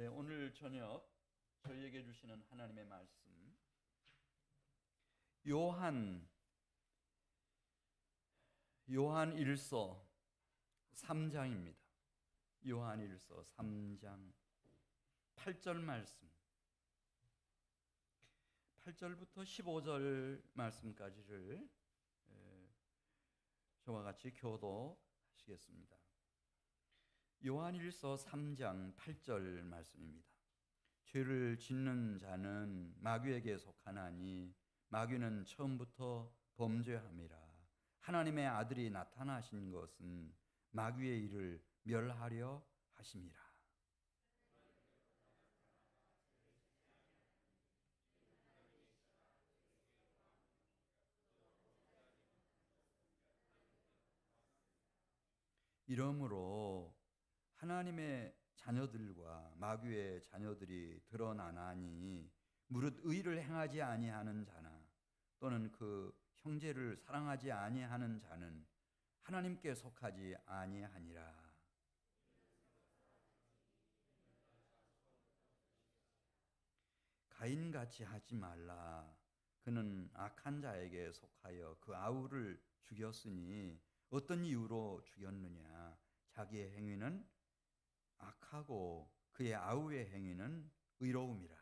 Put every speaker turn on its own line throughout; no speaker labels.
네, 오늘 저녁 저희에게 주시는 하나님의 말씀 요한 1서 3장입니다. 요한 1서 3장 8절 말씀, 8절부터 15절 말씀까지를 저와 같이 교도하시겠습니다. 요한 1서 3장 8절 말씀입니다. 죄를 짓는 자는 마귀에게 속하나니 마귀는 처음부터 범죄함이라. 하나님의 아들이 나타나신 것은 마귀의 일을 멸하려 하심이라. 이러므로 하나님의 자녀들과 마귀의 자녀들이 드러나나니 무릇 의를 행하지 아니하는 자나 또는 그 형제를 사랑하지 아니하는 자는 하나님께 속하지 아니하니라. 가인같이 하지 말라. 그는 악한 자에게 속하여 그 아우를 죽였으니 어떤 이유로 죽였느냐? 자기의 행위는 악하고 그의 아우의 행위는 의로움이라.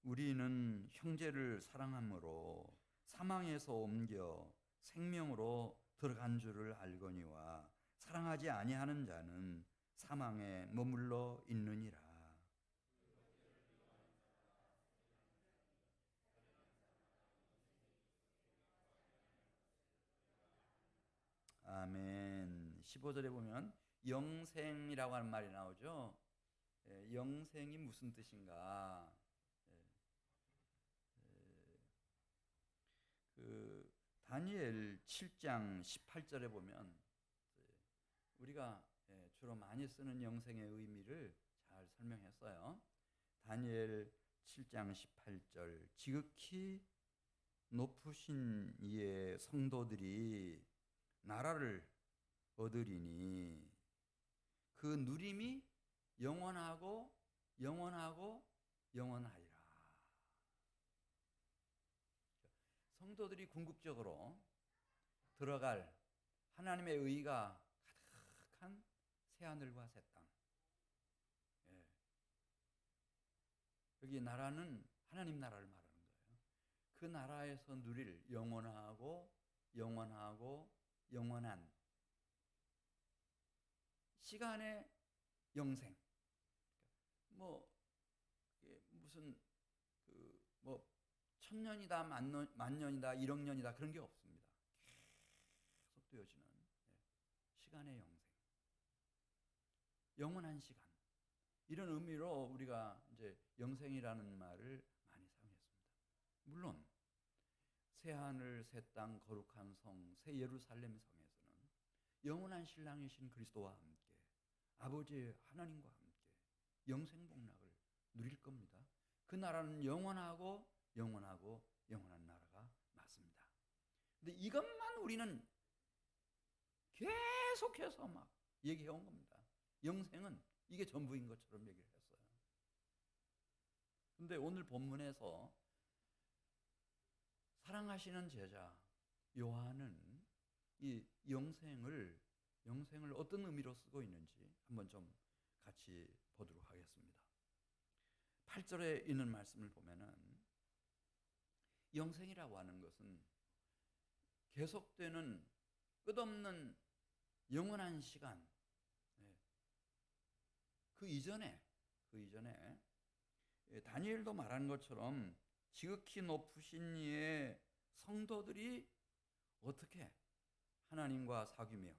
우리는 형제를 사랑함으로 사망에서 옮겨 생명으로 들어간 줄을 알거니와 사랑하지 아니하는 자는 사망에 머물러 있느니라. 아멘. 15절에 보면 영생이라고 하는 말이 나오죠. 영생이 무슨 뜻인가? 다니엘 7장 18절에 보면 우리가 주로 많이 쓰는 영생의 의미를 잘 설명했어요. 다니엘 7장 18절, 지극히 높으신 이의 성도들이 나라를 얻으리니 그 누림이 영원하고 영원하고 영원하리라. 성도들이 궁극적으로 들어갈 하나님의 의가 가득한 새하늘과 새 땅. 여기 나라는 하나님 나라를 말하는 거예요. 그 나라에서 누릴 영원하고 영원하고 영원한 시간의 영생. 무슨 천년이다, 만년이다, 1억 년이다 그런 게 없습니다. 계속 되어지는 시간의 영생, 영원한 시간, 이런 의미로 우리가 이제 영생이라는 말을 많이 사용했습니다. 물론 새 하늘, 새 땅, 거룩한 성, 새 예루살렘 성에서는 영원한 신랑이신 그리스도와 함께 아버지 하나님과 함께 영생 복락을 누릴 겁니다. 그 나라는 영원하고 영원하고 영원한 나라가 맞습니다. 근데 이것만 우리는 계속해서 막 얘기해 온 겁니다. 영생은 이게 전부인 것처럼 얘기를 했어요. 근데 오늘 본문에서 사랑하시는 제자 요한은 이 영생을 어떤 의미로 쓰고 있는지 한번 좀 같이 보도록 하겠습니다. 8절에 있는 말씀을 보면은 영생이라고 하는 것은 계속되는 끝없는 영원한 시간, 그 이전에 다니엘도 말한 것처럼 지극히 높으신 이의 성도들이 어떻게 하나님과 사귀며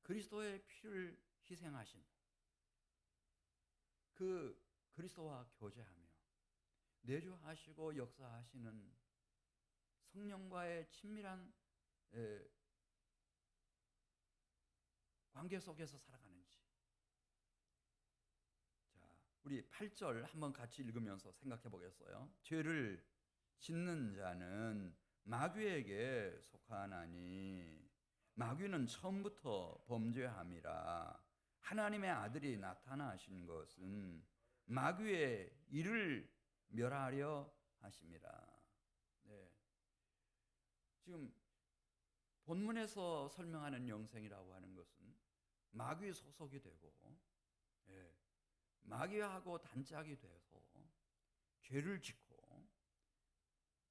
그리스도의 피를 희생하신 그 그리스도와 교제하며 내주하시고 역사하시는 성령과의 친밀한 관계 속에서 살아가는지. 자, 우리 8절 한번 같이 읽으면서 생각해 보겠어요. 죄를 짓는 자는 마귀에게 속하나니 마귀는 처음부터 범죄함이라. 하나님의 아들이 나타나신 것은 마귀의 일을 멸하려 하심이라. 네. 지금 본문에서 설명하는 영생이라고 하는 것은 마귀 소속이 되고, 예, 마귀하고 단짝이 돼서 죄를 짓고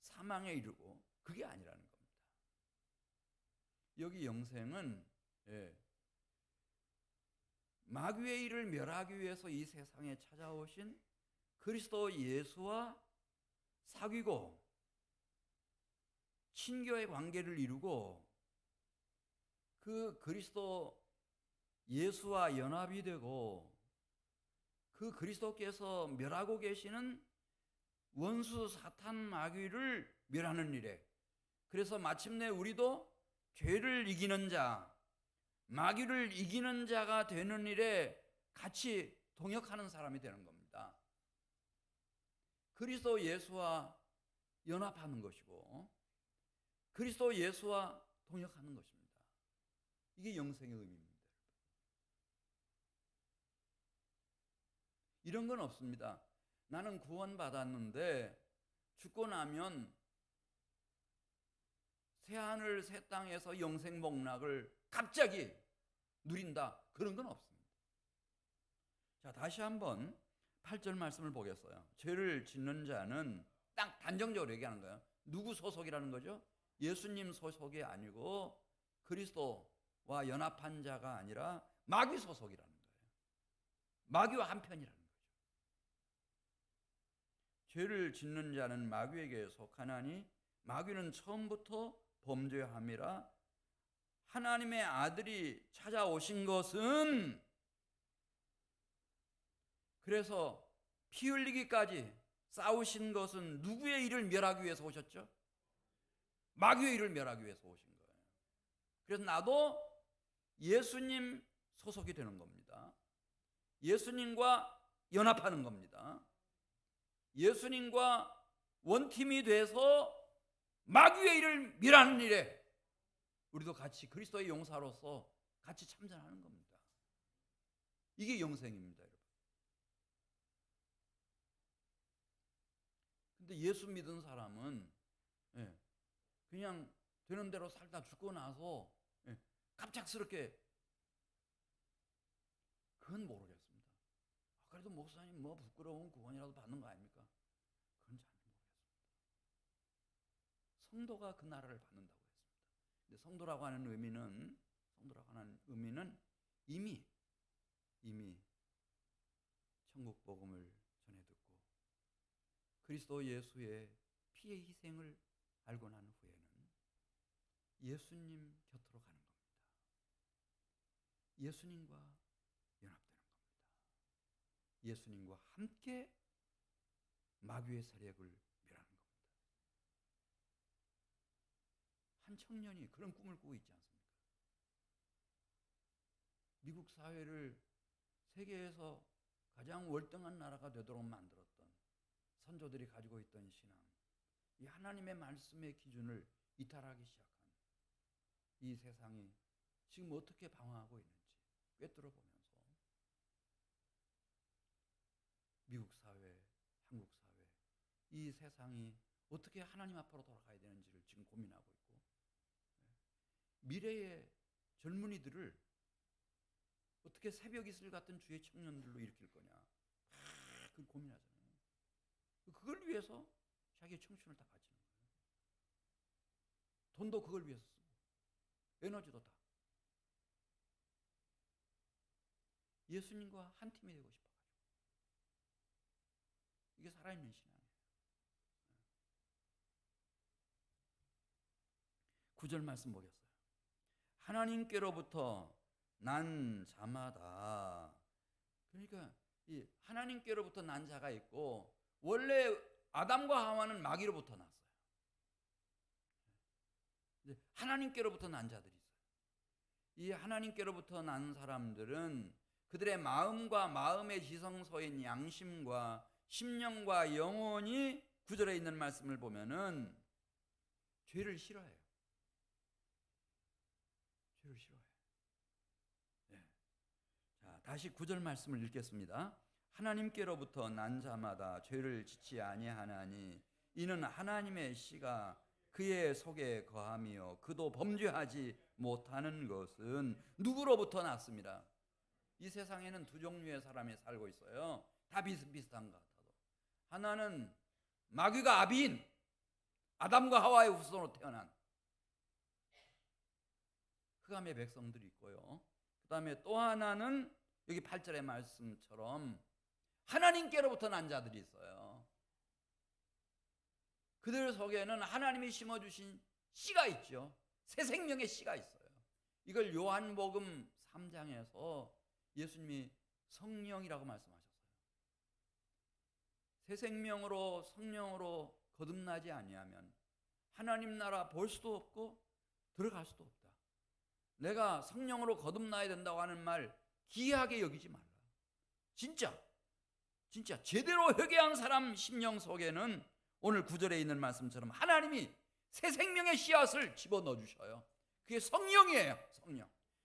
사망에 이르고, 그게 아니라는 겁니다. 여기 영생은, 예, 마귀의 일을 멸하기 위해서 이 세상에 찾아오신 그리스도 예수와 사귀고 친교의 관계를 이루고 그 그리스도 예수와 연합이 되고 그 그리스도께서 멸하고 계시는 원수 사탄 마귀를 멸하는 일에, 그래서 마침내 우리도 죄를 이기는 자, 마귀를 이기는 자가 되는 일에 같이 동역하는 사람이 되는 겁니다. 그리스도 예수와 연합하는 것이고 그리스도 예수와 동역하는 것입니다. 이게 영생의 의미입니다. 이런 건 없습니다. 나는 구원받았는데 죽고 나면 새하늘 새 땅에서 영생 복락을 갑자기 누린다, 그런 건 없습니다. 자, 다시 한번 8절 말씀을 보겠어요. 죄를 짓는 자는 딱 단정적으로 얘기하는 거예요. 누구 소속이라는 거죠? 예수님 소속이 아니고 그리스도와 연합한 자가 아니라 마귀 소속이라는 거예요. 마귀와 한편이라는 거죠. 죄를 짓는 자는 마귀에게 속하나니 마귀는 처음부터 범죄함이라. 하나님의 아들이 찾아오신 것은, 그래서 피 흘리기까지 싸우신 것은 누구의 일을 멸하기 위해서 오셨죠? 마귀의 일을 멸하기 위해서 오신 거예요. 그래서 나도 예수님 소속이 되는 겁니다. 예수님과 연합하는 겁니다. 예수님과 원팀이 돼서 마귀의 일을 멸하는 일에 우리도 같이 그리스도의 용사로서 같이 참전하는 겁니다. 이게 영생입니다, 여러분. 근데 예수 믿은 사람은, 예, 그냥 되는 대로 살다 죽고 나서, 예, 갑작스럽게, 그건 모르겠습니다. 그래도 목사님 뭐 부끄러운 구원이라도 받는 거 아닙니까? 그건 잘 모르겠습니다. 성도가 그 나라를 받는다고 했습니다. 근데 성도라고 하는 의미는 이미 천국 복음을 전해 듣고 그리스도 예수의 피의 희생을 알고 난 후에는 예수님 곁으로 가는 겁니다. 예수님과 연합되는 겁니다. 예수님과 함께 마귀의 세력을 멸하는 겁니다. 한 청년이 그런 꿈을 꾸고 있지 않습니까? 미국 사회를 세계에서 가장 월등한 나라가 되도록 만들었던 선조들이 가지고 있던 신앙, 이 하나님의 말씀의 기준을 이탈하기 시작한 이 세상이 지금 어떻게 방황하고 있는지 꿰뚫어 보면서 미국 사회, 한국 사회, 이 세상이 어떻게 하나님 앞으로 돌아가야 되는지를 지금 고민하고 있고, 미래의 젊은이들을 어떻게 새벽 이슬 같은 주의 청년들로 일으킬 거냐, 그 고민하잖아요. 그걸 위해서 자기의 청춘을 다 바치는 거예요. 돈도 그걸 위해서 쓰고 에너지도 다. 예수님과 한 팀이 되고 싶어가지고. 이게 살아있는 신앙이에요. 9절 말씀 보겠어요. 하나님께로부터 난 자마다. 그러니까 이 하나님께로부터 난 자가 있고, 원래 아담과 하와는 마귀로부터 났어요. 하나님께로부터 난 자들이 있어요. 이 하나님께로부터 난 사람들은 그들의 마음과 마음의 지성소인 양심과 심령과 영혼이 9절에 있는 말씀을 보면은 죄를 싫어해요. 싫어해. 네. 자, 다시 9절 말씀을 읽겠습니다. 하나님께로부터 난 자마다 죄를 짓지 아니하나니 이는 하나님의 씨가 그의 속에 거함이요 그도 범죄하지 못하는 것은 누구로부터 났습니다. 이 세상에는 두 종류의 사람이 살고 있어요. 다 비슷비슷한 것 같아도. 하나는 마귀가 아비인 아담과 하와의 후손으로 태어난 흑암의 백성들이 있고요. 그 다음에 또 하나는 여기 8절의 말씀처럼 하나님께로부터 난 자들이 있어요. 그들 속에는 하나님이 심어주신 씨가 있죠. 새 생명의 씨가 있어요. 이걸 요한복음 3장에서 예수님이 성령이라고 말씀하셨어요. 새 생명으로 성령으로 거듭나지 아니하면 하나님 나라 볼 수도 없고 들어갈 수도 없다. 내가 성령으로 거듭나야 된다고 하는 말 기이하게 여기지 말라. 진짜 제대로 회개한 사람 심령 속에는 오늘 9절에 있는 말씀처럼 하나님이 새 생명의 씨앗을 집어넣어 주셔요. 그게 성령이에요.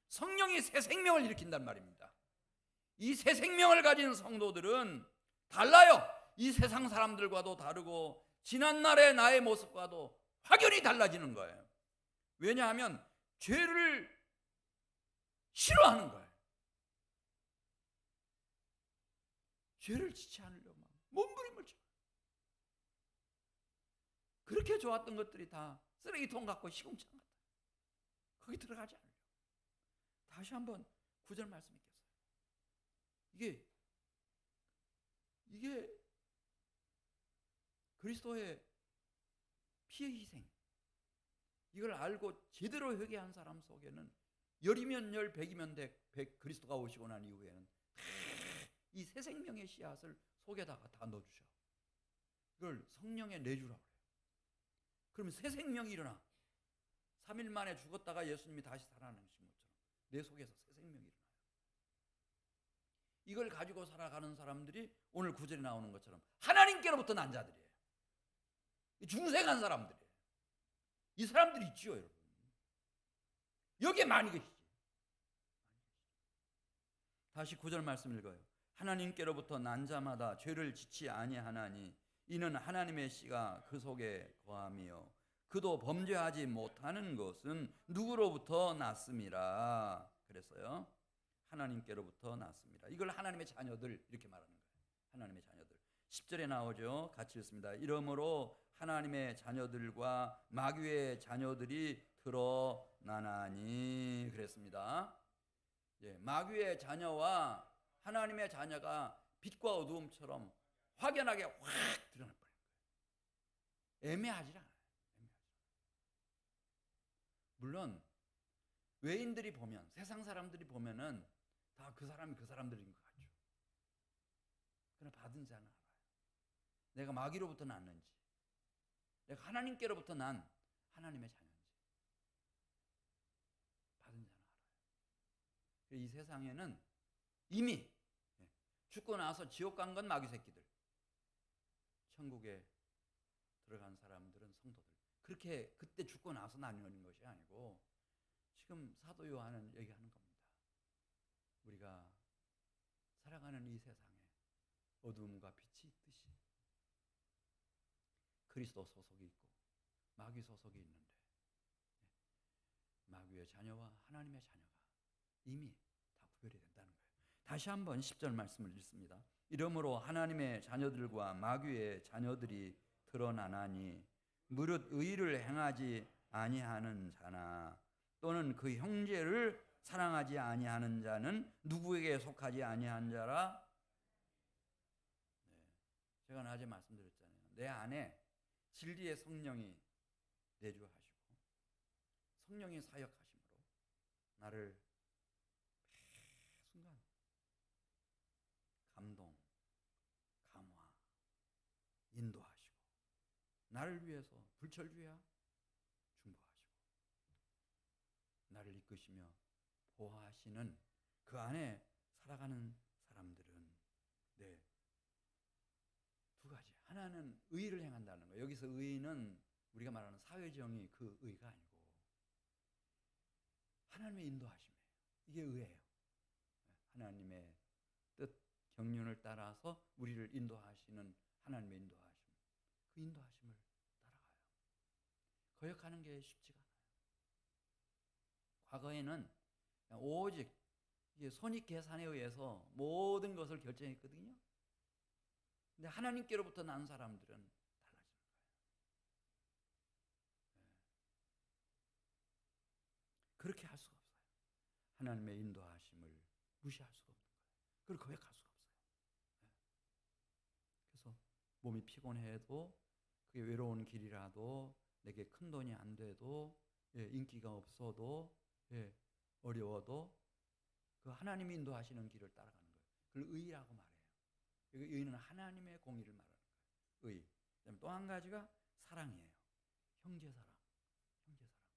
성령이 새 생명을 일으킨단 말입니다. 이 새 생명을 가진 성도들은 달라요. 이 세상 사람들과도 다르고 지난날의 나의 모습과도 확연히 달라지는 거예요. 왜냐하면 죄를 싫어하는 거예요. 죄를 짓지 않으려고 몸부림을 쳐. 그렇게 좋았던 것들이 다 쓰레기통 같고 시궁창 같아요. 거기 들어가지 않으려고. 다시 한번 9절 말씀 읽겠어요. 이게 그리스도의 피의 희생, 이걸 알고 제대로 회개한 사람 속에는 열이면 열, 백이면 백, 그리스도가 오시고 난 이후에는 이 새 생명의 씨앗을 속에다가 다 넣어주셔. 이걸 성령의 내주라고 그래요. 그러면 새 생명이 일어나. 3일 만에 죽었다가 예수님이 다시 살아나신 것처럼 내 속에서 새 생명이 일어나요. 이걸 가지고 살아가는 사람들이 오늘 9절에 나오는 것처럼 하나님께로부터 난 자들이에요. 중생한 사람들이에요. 이 사람들이 있지요, 여러분. 여기에 많이 계시지. 다시 9절 말씀 읽어요. 하나님께로부터 난 자마다 죄를 짓지 아니하나니 이는 하나님의 씨가 그 속에 거함이요 그도 범죄하지 못하는 것은 누구로부터 났음이라 그랬어요. 하나님께로부터 났습니다. 이걸 하나님의 자녀들 이렇게 말하는 거예요. 하나님의 자녀들. 10절에 나오죠. 같이 읽습니다. 이러므로 하나님의 자녀들과 마귀의 자녀들이 드러나나니 그랬습니다. 마귀의 자녀와 하나님의 자녀가 빛과 어두움처럼 확연하게 확 드러나 버린 거예요. 애매하지 않아요. 물론 외인들이 보면, 세상 사람들이 보면은 다 그 사람이 그 사람들인 것 같죠. 그러나 받은 자는 알아요. 내가 마귀로부터 났는지, 내가 하나님께로부터 난 하나님의 자녀인지 받은 자는 알아요. 이 세상에는 이미 죽고 나서 지옥 간 건 마귀 새끼들, 천국에 들어간 사람들은 성도들. 그렇게 그때 죽고 나서 나뉘는 것이 아니고 지금 사도 요한은 얘기하는 겁니다. 우리가 살아가는 이 세상에 어둠과 빛이 있듯이 그리스도 소속이 있고 마귀 소속이 있는데 마귀의 자녀와 하나님의 자녀가 이미 다 구별이 된다는 거예요. 다시 한번 10절 말씀을 읽습니다. 이러므로 하나님의 자녀들과 마귀의 자녀들이 드러나나니 무릇 의를 행하지 아니하는 자나 또는 그 형제를 사랑하지 아니하는 자는 누구에게 속하지 아니한 자라. 제가 낮에 말씀드렸잖아요. 내 안에 진리의 성령이 내주하시고 성령이 사역하심으로 나를 매 순간 감동, 감화, 인도하시고 나를 위해서 불철주야 중보하시고 나를 이끄시며 보호하시는 그 안에 살아가는 사람들은 두 가지. 하나는 의를 행한다는 거예요. 여기서 의는 우리가 말하는 사회정의 그 의가 아니고 하나님의 인도하심이에요. 이게 의예요. 하나님의 뜻, 경륜을 따라서 우리를 인도하시는 하나님의 인도하심. 그 인도하심을 따라가요. 거역하는 게 쉽지가 않아요. 과거에는 오직 이게 손익 계산에 의해서 모든 것을 결정했거든요. 근데 하나님께로부터 난 사람들은 달라지는 거예요. 그렇게 할 수가 없어요. 하나님의 인도하심을 무시할 수가 없는 거예요. 그걸 거역할 수가 없어요. 그래서 몸이 피곤해도 그게 외로운 길이라도 내게 큰 돈이 안 돼도 인기가 없어도 어려워도 그 하나님이 인도하시는 길을 따라가는 거예요. 그걸 의라고 말해요. 의는 하나님의 공의를 말하는 거예요. 의. 그다음에 또 한 가지가 사랑이에요. 형제사랑. 형제사랑.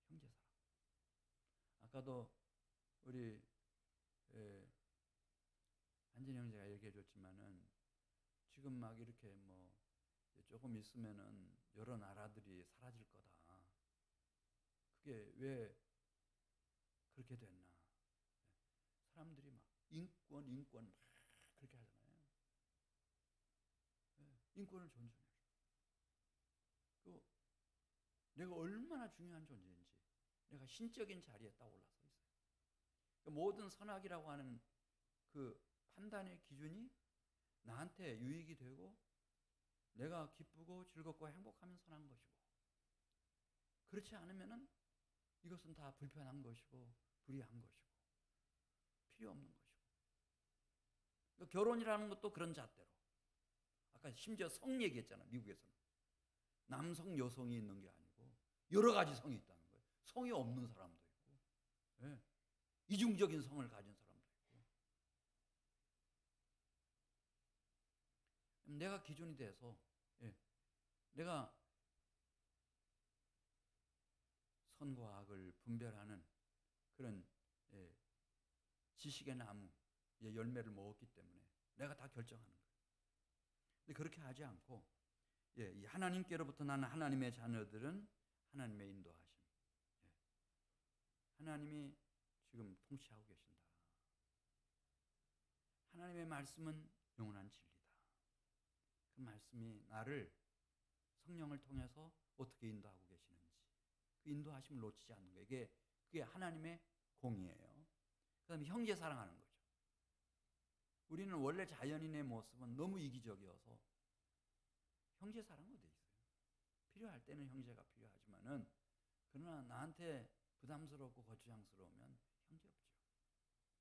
형제사랑. 아까도 우리 한진 형제가 얘기해 줬지만은 지금 막 이렇게 뭐 조금 있으면은 여러 나라들이 사라질 거다. 그게 왜 그렇게 됐나? 사람들이 막 인권 막 그렇게 하잖아요. 인권을 존중해줘. 또 내가 얼마나 중요한 존재인지 내가 신적인 자리에 딱 올라서 있어요. 모든 선악이라고 하는 그 판단의 기준이 나한테 유익이 되고 내가 기쁘고 즐겁고 행복하면 선한 것이고, 그렇지 않으면은 이것은 다 불편한 것이고 불의한 것이고 필요 없는 것이고. 그러니까 결혼이라는 것도 그런 잣대로. 아까 심지어 성 얘기했잖아. 미국에서는 남성 여성이 있는 게 아니고 여러 가지 성이 있다는 거예요. 성이 없는 사람도 있고, 이중적인 성을 가진 사람도 있고. 내가 기준이 돼서 내가 선과 악을 분별하는 그런 지식의 나무 열매를 먹었기 때문에 내가 다 결정하는 거예요. 근데 그렇게 하지 않고 이 하나님께로부터 나는 하나님의 자녀들은 하나님의 인도하심. 하나님이 지금 통치하고 계신다. 하나님의 말씀은 영원한 진리다. 그 말씀이 나를 성령을 통해서 어떻게 인도하고 계시는지 그 인도하심을 놓치지 않는 거예요. 그게 하나님의 공이에요. 그 다음에 형제 사랑하는 거죠. 우리는 원래 자연인의 모습은 너무 이기적이어서 형제 사랑 어디 있어요? 필요할 때는 형제가 필요하지만은 그러나 나한테 부담스럽고 거추장스러우면 형제 없죠.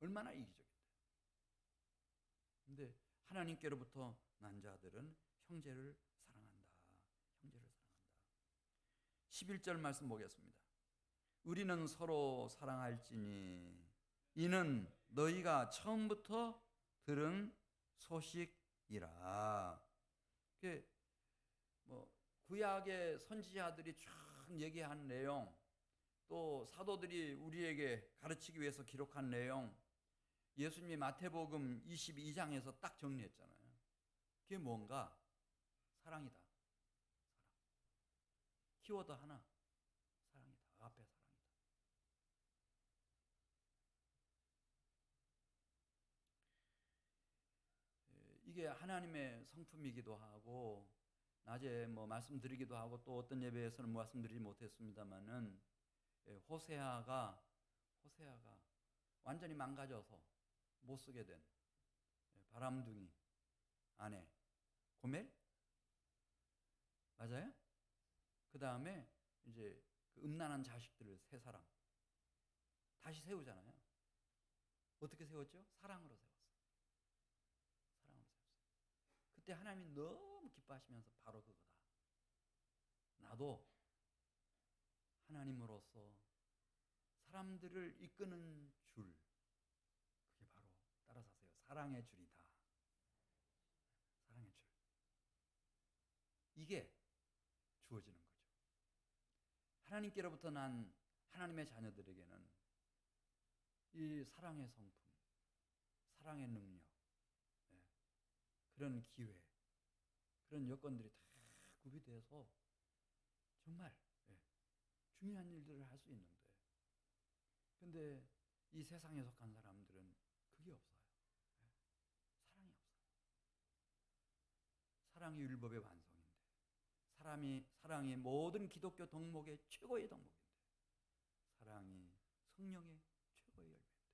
얼마나 이기적인데. 근데 하나님께로부터 난 자들은 형제를 사랑한다. 형제를 사랑한다. 11절 말씀 보겠습니다. 우리는 서로 사랑할지니 이는 너희가 처음부터 들은 소식이라. 뭐 구약의 선지자들이 쭉 얘기한 내용, 또 사도들이 우리에게 가르치기 위해서 기록한 내용, 예수님이 마태복음 22장에서 딱 정리했잖아요. 그게 뭔가? 사랑이다. 사랑. 키워드 하나. 사랑이다. 앞에 사랑이다. 이게 하나님의 성품이기도 하고 낮에 뭐 말씀드리기도 하고 또 어떤 예배에서는 말씀드리지 못했습니다만은 호세아가 완전히 망가져서 못 쓰게 된 바람둥이 아내 고멜 맞아요? 그 다음에 이제 그 음란한 자식들을 세 사람 다시 세우잖아요. 어떻게 세웠죠? 사랑으로 세웠어요. 사랑으로 세웠어요. 그때 하나님이 너무 기뻐하시면서 바로 그거다. 나도 하나님으로서 사람들을 이끄는 줄, 그게 바로 따라서세요. 사랑의 줄이다. 사랑의 줄. 이게 주어지는 거죠. 하나님께로부터 난 하나님의 자녀들에게는 이 사랑의 성품, 사랑의 능력, 그런 기회, 그런 여건들이 다 구비돼서 정말 중요한 일들을 할 수 있는데, 근데 이 세상에 속한 사람들은 그게 없어요. 사랑이 없어요. 사랑이 율법의 완성인데, 사랑이 모든 기독교 덕목의 최고의 덕목인데, 사랑이 성령의 최고의 열매인데,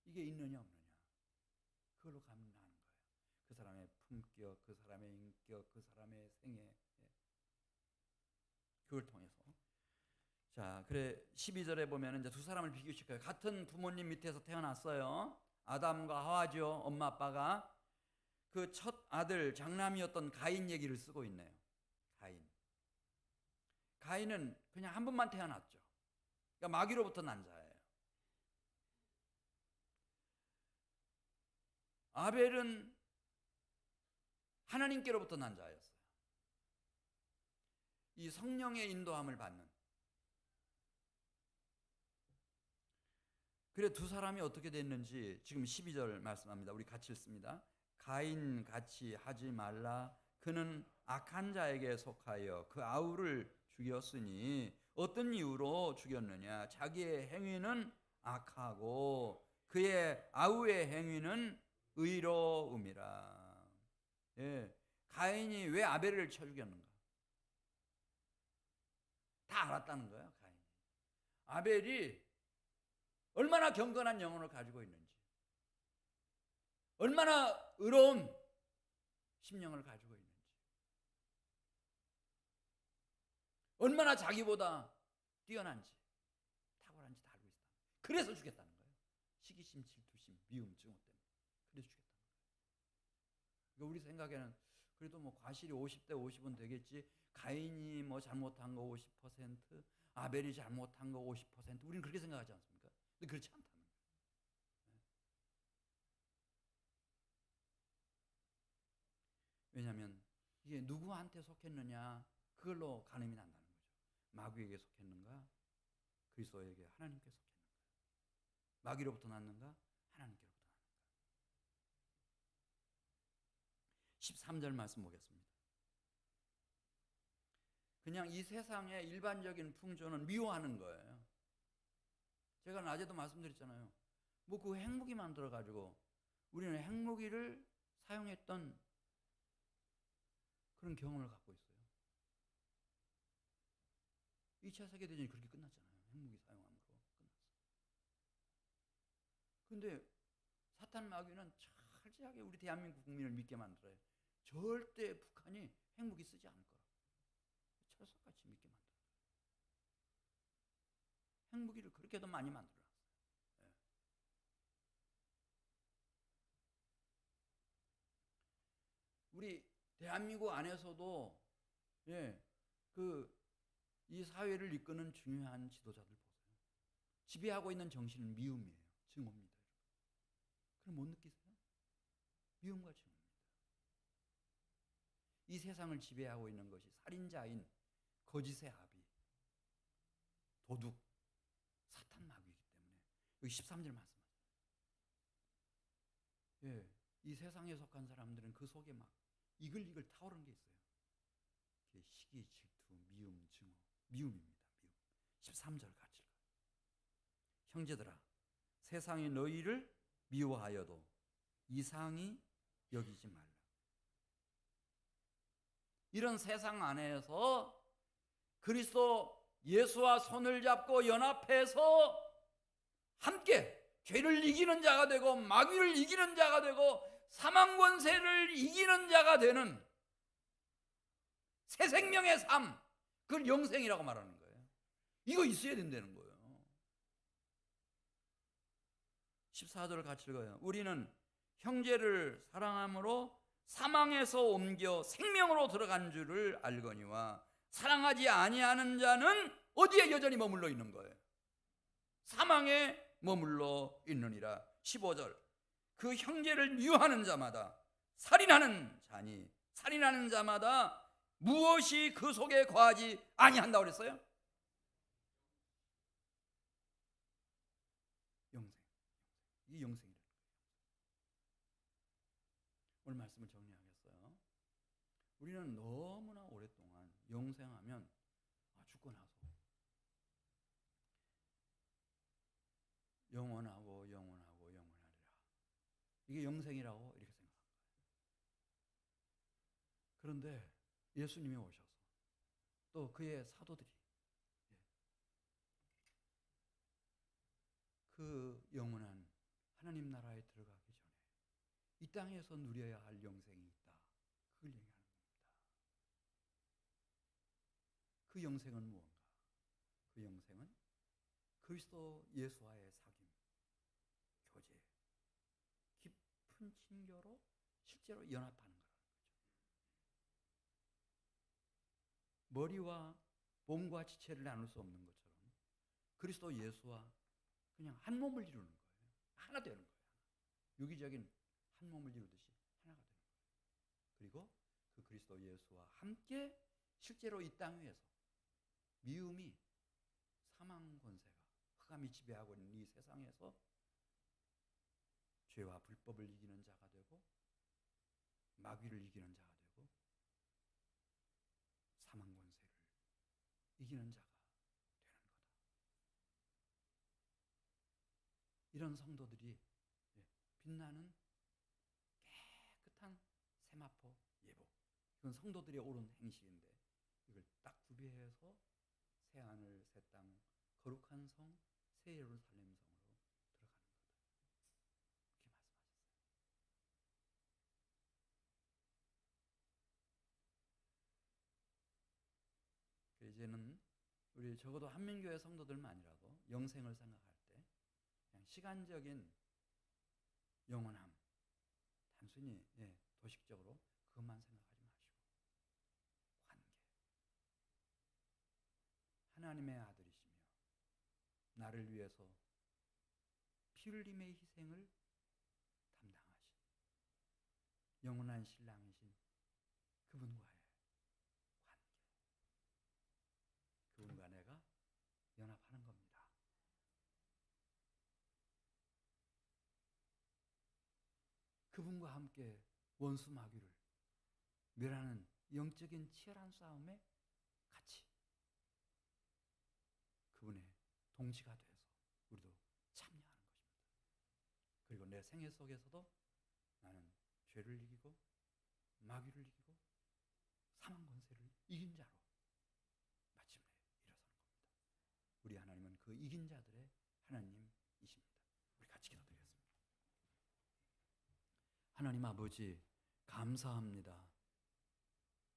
이게 있느냐 없느냐, 그걸로 가면 나는 거예요. 그 사람의 품격, 그 사람의 인격, 그 사람의 생애, 그걸 통해서. 자, 그래 12절에 보면 이제 두 사람을 비교시켜요. 같은 부모님 밑에서 태어났어요. 아담과 하와죠. 엄마 아빠가. 그 첫 아들 장남이었던 가인 얘기를 쓰고 있네요. 가인은 그냥 한 번만 태어났죠. 그러니까 마귀로부터 난 자예요. 아벨은 하나님께로부터 난 자였어요. 이 성령의 인도함을 받는. 그래 두 사람이 어떻게 됐는지 지금 12절 말씀합니다. 우리 같이 읽습니다. 가인 같이 하지 말라. 그는 악한 자에게 속하여 그 아우를 죽였으니 어떤 이유로 죽였느냐? 자기의 행위는 악하고 그의 아우의 행위는 의로움이라. 예, 가인이 왜 아벨을 쳐 죽였는가? 다 알았다는 거예요. 가인이. 아벨이 얼마나 경건한 영혼을 가지고 있는지, 얼마나 의로운 심령을 가지고 있는지, 얼마나 자기보다 뛰어난지, 탁월한지 다 알고 있다. 그래서 죽였다는 거예요. 시기심, 질투심, 미움, 증오 때문에. 그래서 죽였다는 거예요. 그러니까 우리 생각에는 그래도 뭐 과실이 50대 50은 되겠지. 가인이 뭐 잘못한 거 50%, 아벨이 잘못한 거 50%, 우리는 그렇게 생각하지 않습니까? 근데 그렇지 않다는 거예요. 왜냐하면 이게 누구한테 속했느냐, 그걸로 가늠이 난다는 거죠. 마귀에게 속했는가, 그리스도에게 하나님께 속했는가, 마귀로부터 났는가, 하나님께로부터 났는가. 13절 말씀 보겠습니다. 그냥 이 세상의 일반적인 풍조는 미워하는 거예요. 제가 낮에도 말씀드렸잖아요. 뭐 그 핵무기 만들어가지고 우리는 핵무기를 사용했던 그런 경험을 갖고 있어요. 2차 세계대전이 그렇게 끝났잖아요. 핵무기 사용함으로 끝났어요. 근데 사탄 마귀는 철저하게 우리 대한민국 국민을 믿게 만들어요. 절대 북한이 핵무기 쓰지 않을 거라고. 철석같이 믿게 만들어요. 핵무기를 그렇게도 많이 만들어놨어요. 예. 우리 대한민국 안에서도 이 사회를 이끄는 중요한 지도자들 보세요. 지배하고 있는 정신은 미움이에요. 증오입니다. 그럼 못 느끼세요? 미움과 증오입니다. 이 세상을 지배하고 있는 것이 살인자인 거짓의 아비, 도둑, 사탄 마귀이기 때문에 여기 13절 말씀하세요. 예, 이 세상에 속한 사람들은 그 속에 막 이글이글 타오르는 게 있어요. 시기, 질투, 미움, 증오. 미움입니다. 미움. 13절 같이 읽어요. 형제들아, 세상이 너희를 미워하여도 이상히 여기지 말라. 이런 세상 안에서 그리스도 예수와 손을 잡고 연합해서 함께 죄를 이기는 자가 되고 마귀를 이기는 자가 되고 사망 권세를 이기는 자가 되는 새 생명의 삶, 그걸 영생이라고 말하는 거예요. 이거 있어야 된다는 거예요. 14절을 같이 읽어요. 우리는 형제를 사랑함으로 사망에서 옮겨 생명으로 들어간 줄을 알거니와 사랑하지 아니하는 자는 어디에 여전히 머물러 있는 거예요? 사망에 머물러 있느니라. 15절, 그 형제를 미워하는 자마다 살인하는 자니 살인하는 자마다 무엇이 그 속에 거하지 아니한다고 그랬어요? 영생. 이게 영생이라는 거예요. 오늘 말씀을 정리하겠어요. 우리는 너무나 오랫동안 영생하면 죽고 나서 영원하고 영원하고 영원하리라. 이게 영생이라고 이렇게 생각한 거예요. 그런데 예수님이 오셔서 또 그의 사도들이 그 영원한 하나님 나라에 들어가기 전에 이 땅에서 누려야 할 영생이 있다. 그걸 얘기하는 겁니다. 그 영생은 무언가? 그 영생은 그리스도 예수와의 사귐, 교제, 깊은 친교로 실제로 연합하는 거라는 거죠. 머리와 몸과 지체를 나눌 수 없는 것처럼 그리스도 예수와 그냥 한 몸을 이루는 거예요. 하나 되는 거예요. 유기적인 한 몸을 이루듯이 하나가 되는 거예요. 그리고 그 그리스도 예수와 함께 실제로 이 땅 위에서 미움이 사망 권세가 흑암이 지배하고 있는 이 세상에서 죄와 불법을 이기는 자가 되고 마귀를 이기는 자가 되고 사망 권세를 이기는 자가 되는 거다. 이런 성도들이 빛나는 깨끗한 세마포 예복. 이건 성도들이 옳은 행실인데 이걸 딱 구비해서 새 하늘 새 땅 거룩한 성 새 예루살렘 성으로 들어가는 거다. 그렇게 말씀하셨어요. 이제는 우리 적어도 한민교회 성도들만이라도 영생을 생각할 때 그냥 시간적인 영원함, 단순히 도식적으로 그것만 생각하지 마시고 관계, 하나님의 아들이시며 나를 위해서 피 흘림의 희생을 담당하신 영원한 신랑이신 그분과의 관계, 그분과 내가 연합하는 겁니다. 그분과 함께 원수 마귀를 멸하는 영적인 치열한 싸움에 같이 그분의 동지가 돼서 우리도 참여하는 것입니다. 그리고 내 생애 속에서도 나는 죄를 이기고 마귀를 이기고 사망 권세를 이긴 자로 마침내 일어서는 겁니다. 우리 하나님은 그 이긴 자들의 하나님이십니다. 우리 같이 기도드리겠습니다. 하나님 아버지 감사합니다.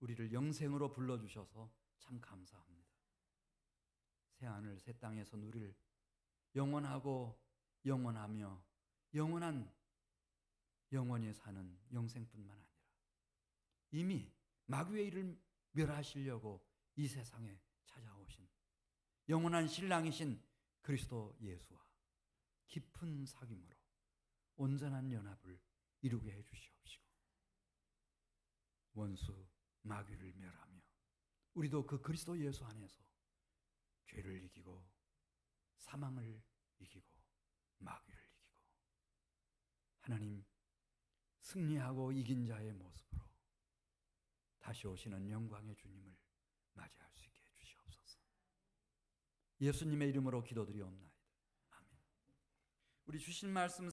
우리를 영생으로 불러주셔서 참 감사합니다. 새하늘 새 땅에서 누릴 영원하고 영원하며 영원한 영원히 사는 영생뿐만 아니라 이미 마귀의 일을 멸하시려고 이 세상에 찾아오신 영원한 신랑이신 그리스도 예수와 깊은 사귐으로 온전한 연합을 이루게 해주시옵시고 원수 마귀를 멸하며 우리도 그 그리스도 예수 안에서 죄를 이기고 사망을 이기고 마귀를 이기고 하나님 승리하고 이긴 자의 모습으로 다시 오시는 영광의 주님을 맞이할 수 있게 해주시옵소서. 예수님의 이름으로 기도드리옵나이다. 아멘. 우리 주신 말씀